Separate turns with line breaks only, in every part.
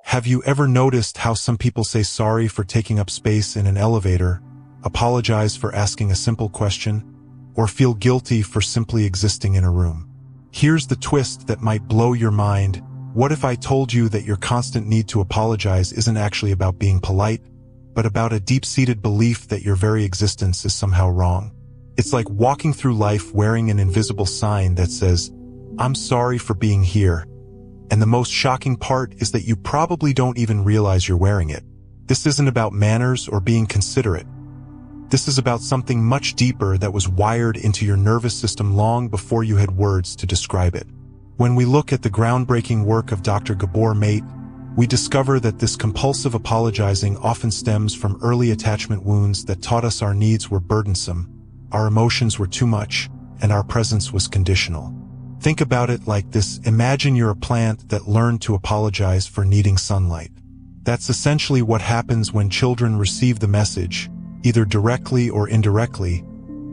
Have you ever noticed how some people say sorry for taking up space in an elevator, apologize for asking a simple question, or feel guilty for simply existing in a room? Here's the twist that might blow your mind. What if I told you that your constant need to apologize isn't actually about being polite, but about a deep-seated belief that your very existence is somehow wrong? It's like walking through life wearing an invisible sign that says, "I'm sorry for being here." And the most shocking part is that you probably don't even realize you're wearing it. This isn't about manners or being considerate. This is about something much deeper that was wired into your nervous system long before you had words to describe it. When we look at the groundbreaking work of Dr. Gabor Maté, we discover that this compulsive apologizing often stems from early attachment wounds that taught us our needs were burdensome, our emotions were too much, and our presence was conditional. Think about it like this. Imagine you're a plant that learned to apologize for needing sunlight. That's essentially what happens when children receive the message, either directly or indirectly,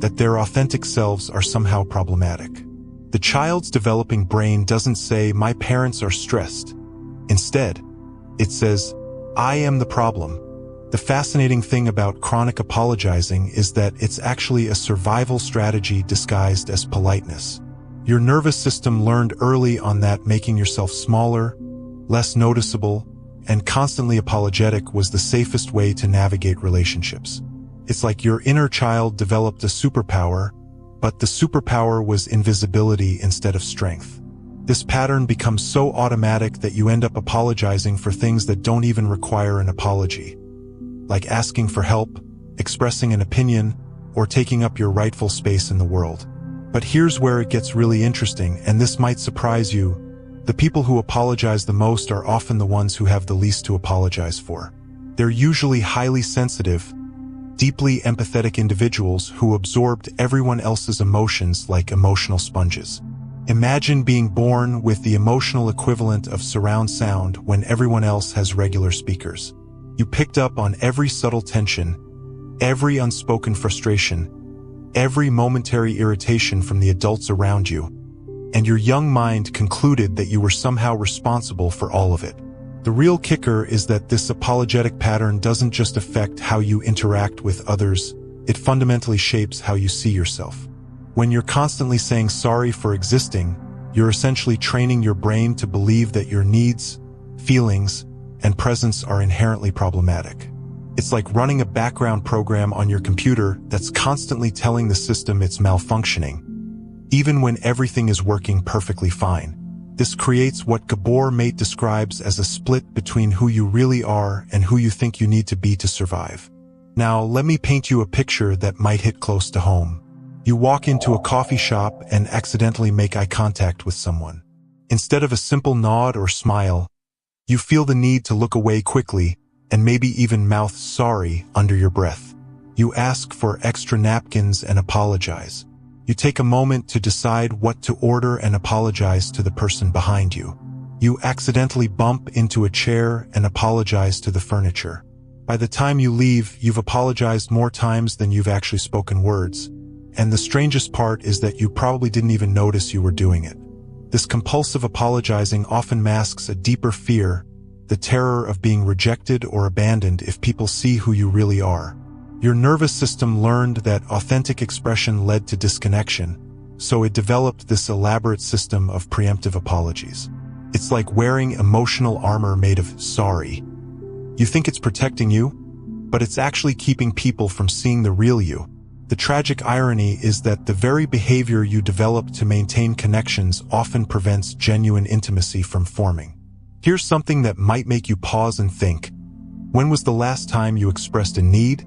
that their authentic selves are somehow problematic. The child's developing brain doesn't say, "My parents are stressed." Instead, it says, "I am the problem." The fascinating thing about chronic apologizing is that it's actually a survival strategy disguised as politeness. Your nervous system learned early on that making yourself smaller, less noticeable, and constantly apologetic was the safest way to navigate relationships. It's like your inner child developed a superpower, but the superpower was invisibility instead of strength. This pattern becomes so automatic that you end up apologizing for things that don't even require an apology, like asking for help, expressing an opinion, or taking up your rightful space in the world. But here's where it gets really interesting, and this might surprise you. The people who apologize the most are often the ones who have the least to apologize for. They're usually highly sensitive, deeply empathetic individuals who absorbed everyone else's emotions like emotional sponges. Imagine being born with the emotional equivalent of surround sound when everyone else has regular speakers. You picked up on every subtle tension, every unspoken frustration, every momentary irritation from the adults around you, and your young mind concluded that you were somehow responsible for all of it. The real kicker is that this apologetic pattern doesn't just affect how you interact with others, it fundamentally shapes how you see yourself. When you're constantly saying sorry for existing, you're essentially training your brain to believe that your needs, feelings, and presence are inherently problematic. It's like running a background program on your computer that's constantly telling the system it's malfunctioning, even when everything is working perfectly fine. This creates what Gabor Maté describes as a split between who you really are and who you think you need to be to survive. Now, let me paint you a picture that might hit close to home. You walk into a coffee shop and accidentally make eye contact with someone. Instead of a simple nod or smile, you feel the need to look away quickly and maybe even mouth sorry under your breath. You ask for extra napkins and apologize. You take a moment to decide what to order and apologize to the person behind you. You accidentally bump into a chair and apologize to the furniture. By the time you leave, you've apologized more times than you've actually spoken words. And the strangest part is that you probably didn't even notice you were doing it. This compulsive apologizing often masks a deeper fear, the terror of being rejected or abandoned if people see who you really are. Your nervous system learned that authentic expression led to disconnection, so it developed this elaborate system of preemptive apologies. It's like wearing emotional armor made of sorry. You think it's protecting you, but it's actually keeping people from seeing the real you. The tragic irony is that the very behavior you develop to maintain connections often prevents genuine intimacy from forming. Here's something that might make you pause and think. When was the last time you expressed a need,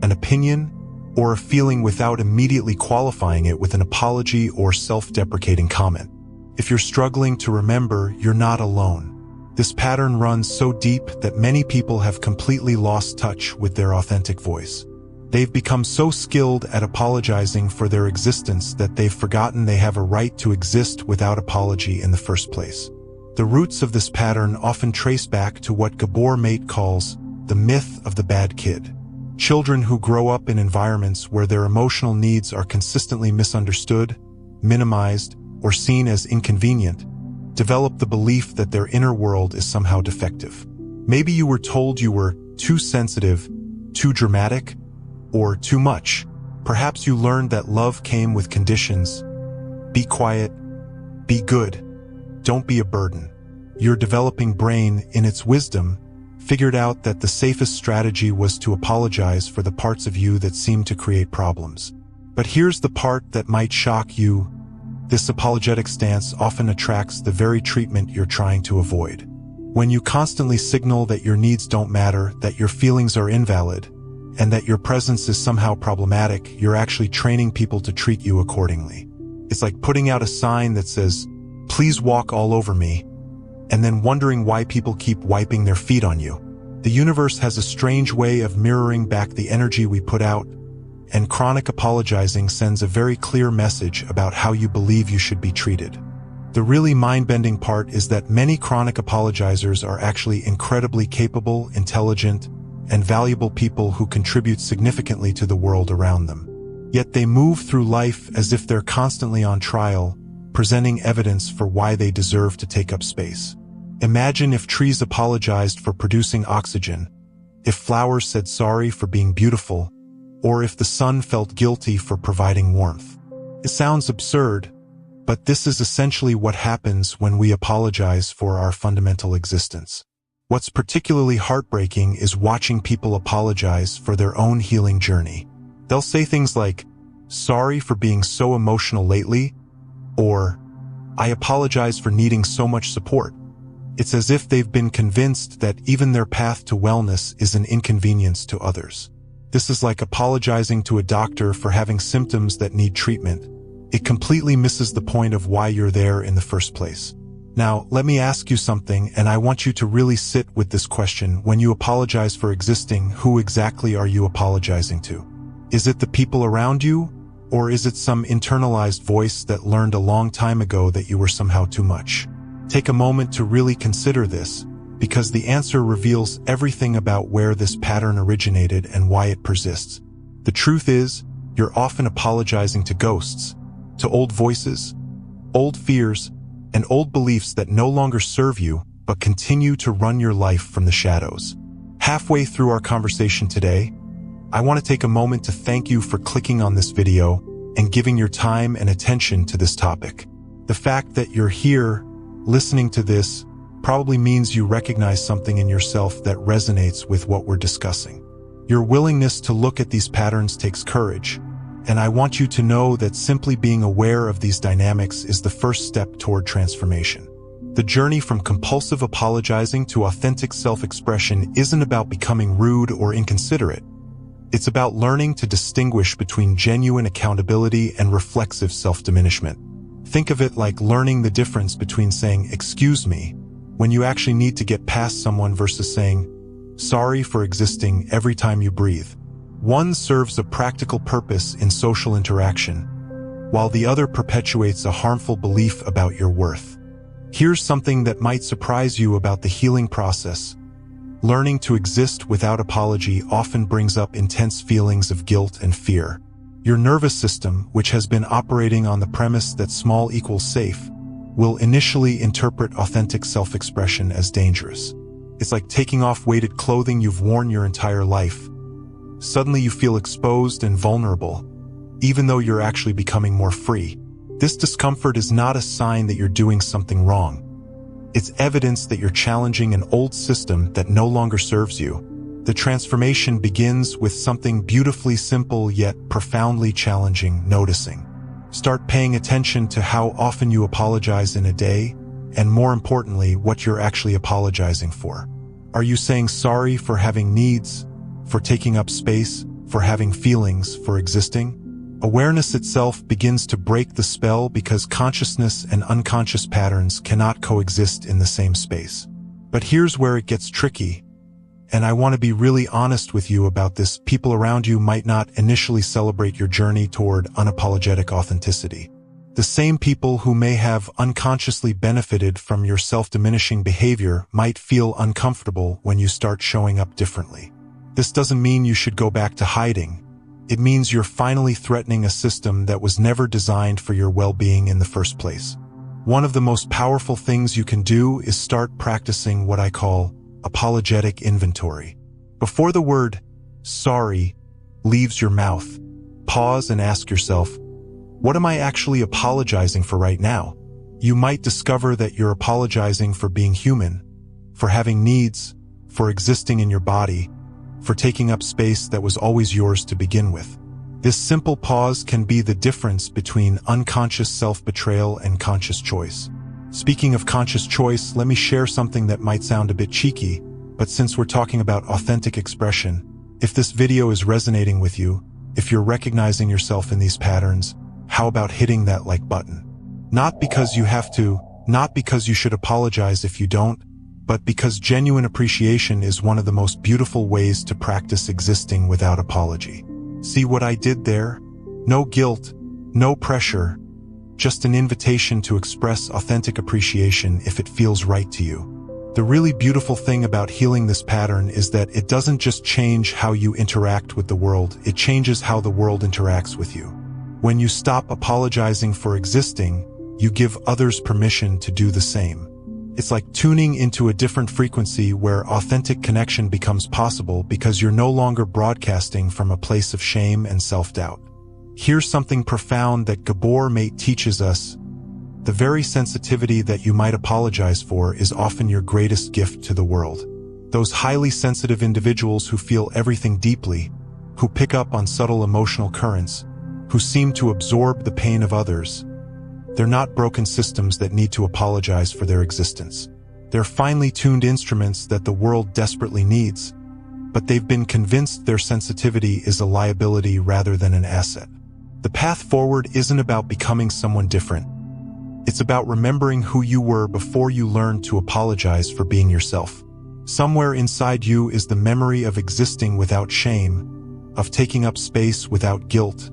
an opinion, or a feeling without immediately qualifying it with an apology or self-deprecating comment? If you're struggling to remember, you're not alone. This pattern runs so deep that many people have completely lost touch with their authentic voice. They've become so skilled at apologizing for their existence that they've forgotten they have a right to exist without apology in the first place. The roots of this pattern often trace back to what Gabor Maté calls the myth of the bad kid. Children who grow up in environments where their emotional needs are consistently misunderstood, minimized, or seen as inconvenient, develop the belief that their inner world is somehow defective. Maybe you were told you were too sensitive, too dramatic, or too much. Perhaps you learned that love came with conditions. Be quiet, be good, don't be a burden. Your developing brain, in its wisdom, figured out that the safest strategy was to apologize for the parts of you that seemed to create problems. But here's the part that might shock you. This apologetic stance often attracts the very treatment you're trying to avoid. When you constantly signal that your needs don't matter, that your feelings are invalid, and that your presence is somehow problematic, you're actually training people to treat you accordingly. It's like putting out a sign that says, "Please walk all over me," and then wondering why people keep wiping their feet on you. The universe has a strange way of mirroring back the energy we put out, and chronic apologizing sends a very clear message about how you believe you should be treated. The really mind-bending part is that many chronic apologizers are actually incredibly capable, intelligent, and valuable people who contribute significantly to the world around them. Yet they move through life as if they're constantly on trial, presenting evidence for why they deserve to take up space. Imagine if trees apologized for producing oxygen, if flowers said sorry for being beautiful, or if the sun felt guilty for providing warmth. It sounds absurd, but this is essentially what happens when we apologize for our fundamental existence. What's particularly heartbreaking is watching people apologize for their own healing journey. They'll say things like, "Sorry for being so emotional lately," or "I apologize for needing so much support." It's as if they've been convinced that even their path to wellness is an inconvenience to others. This is like apologizing to a doctor for having symptoms that need treatment. It completely misses the point of why you're there in the first place. Now, let me ask you something, and I want you to really sit with this question. When you apologize for existing, who exactly are you apologizing to? Is it the people around you, or is it some internalized voice that learned a long time ago that you were somehow too much? Take a moment to really consider this, because the answer reveals everything about where this pattern originated and why it persists. The truth is, you're often apologizing to ghosts, to old voices, old fears, and old beliefs that no longer serve you, but continue to run your life from the shadows. Halfway through our conversation today, I want to take a moment to thank you for clicking on this video and giving your time and attention to this topic. The fact that you're here, listening to this, probably means you recognize something in yourself that resonates with what we're discussing. Your willingness to look at these patterns takes courage, and I want you to know that simply being aware of these dynamics is the first step toward transformation. The journey from compulsive apologizing to authentic self-expression isn't about becoming rude or inconsiderate. It's about learning to distinguish between genuine accountability and reflexive self-diminishment. Think of it like learning the difference between saying, "Excuse me," when you actually need to get past someone versus saying, "Sorry for existing" every time you breathe. One serves a practical purpose in social interaction, while the other perpetuates a harmful belief about your worth. Here's something that might surprise you about the healing process. Learning to exist without apology often brings up intense feelings of guilt and fear. Your nervous system, which has been operating on the premise that small equals safe, will initially interpret authentic self-expression as dangerous. It's like taking off weighted clothing you've worn your entire life. Suddenly you feel exposed and vulnerable, even though you're actually becoming more free. This discomfort is not a sign that you're doing something wrong. It's evidence that you're challenging an old system that no longer serves you. The transformation begins with something beautifully simple yet profoundly challenging: noticing. Start paying attention to how often you apologize in a day, and more importantly, what you're actually apologizing for. Are you saying sorry for having needs, for taking up space, for having feelings, for existing? Awareness itself begins to break the spell because consciousness and unconscious patterns cannot coexist in the same space. But here's where it gets tricky, and I want to be really honest with you about this. People around you might not initially celebrate your journey toward unapologetic authenticity. The same people who may have unconsciously benefited from your self-diminishing behavior might feel uncomfortable when you start showing up differently. This doesn't mean you should go back to hiding. It means you're finally threatening a system that was never designed for your well-being in the first place. One of the most powerful things you can do is start practicing what I call apologetic inventory. Before the word sorry leaves your mouth, pause and ask yourself, what am I actually apologizing for right now? You might discover that you're apologizing for being human, for having needs, for existing in your body, for taking up space that was always yours to begin with. This simple pause can be the difference between unconscious self-betrayal and conscious choice. Speaking of conscious choice, let me share something that might sound a bit cheeky, but since we're talking about authentic expression, if this video is resonating with you, if you're recognizing yourself in these patterns, how about hitting that like button? Not because you have to, not because you should apologize if you don't, but because genuine appreciation is one of the most beautiful ways to practice existing without apology. See what I did there? No guilt, no pressure, just an invitation to express authentic appreciation if it feels right to you. The really beautiful thing about healing this pattern is that it doesn't just change how you interact with the world, it changes how the world interacts with you. When you stop apologizing for existing, you give others permission to do the same. It's like tuning into a different frequency where authentic connection becomes possible because you're no longer broadcasting from a place of shame and self-doubt. Here's something profound that Gabor Maté teaches us. The very sensitivity that you might apologize for is often your greatest gift to the world. Those highly sensitive individuals who feel everything deeply, who pick up on subtle emotional currents, who seem to absorb the pain of others, they're not broken systems that need to apologize for their existence. They're finely tuned instruments that the world desperately needs, but they've been convinced their sensitivity is a liability rather than an asset. The path forward isn't about becoming someone different. It's about remembering who you were before you learned to apologize for being yourself. Somewhere inside you is the memory of existing without shame, of taking up space without guilt,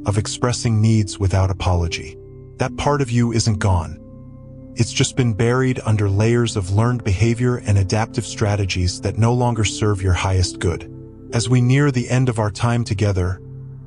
of expressing needs without apology. That part of you isn't gone. It's just been buried under layers of learned behavior and adaptive strategies that no longer serve your highest good. As we near the end of our time together,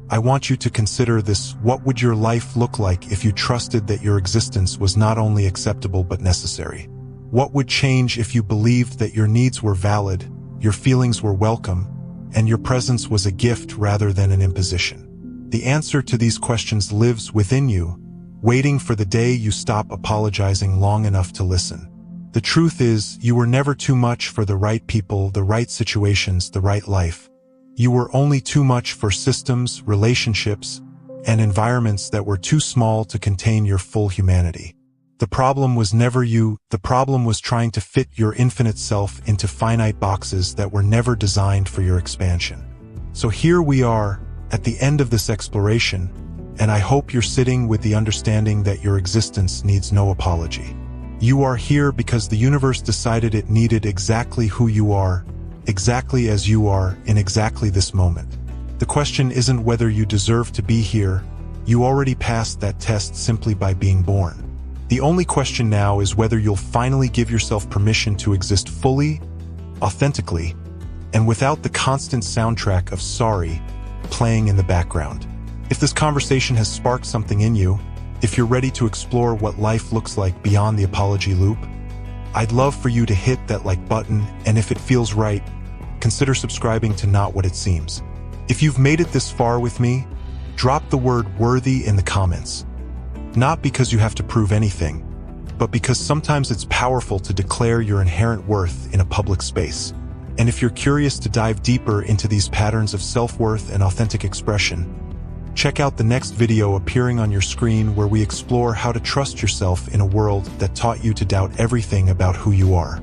I want you to consider this: what would your life look like if you trusted that your existence was not only acceptable but necessary? What would change if you believed that your needs were valid, your feelings were welcome, and your presence was a gift rather than an imposition? The answer to these questions lives within you, waiting for the day you stop apologizing long enough to listen. The truth is, you were never too much for the right people, the right situations, the right life. You were only too much for systems, relationships, and environments that were too small to contain your full humanity. The problem was never you, the problem was trying to fit your infinite self into finite boxes that were never designed for your expansion. So here we are, at the end of this exploration, and I hope you're sitting with the understanding that your existence needs no apology. You are here because the universe decided it needed exactly who you are, exactly as you are, in exactly this moment. The question isn't whether you deserve to be here. You already passed that test simply by being born. The only question now is whether you'll finally give yourself permission to exist fully, authentically, and without the constant soundtrack of sorry playing in the background. If this conversation has sparked something in you, if you're ready to explore what life looks like beyond the apology loop, I'd love for you to hit that like button, and if it feels right, consider subscribing to Not What It Seems. If you've made it this far with me, drop the word worthy in the comments. Not because you have to prove anything, but because sometimes it's powerful to declare your inherent worth in a public space. And if you're curious to dive deeper into these patterns of self-worth and authentic expression, check out the next video appearing on your screen where we explore how to trust yourself in a world that taught you to doubt everything about who you are.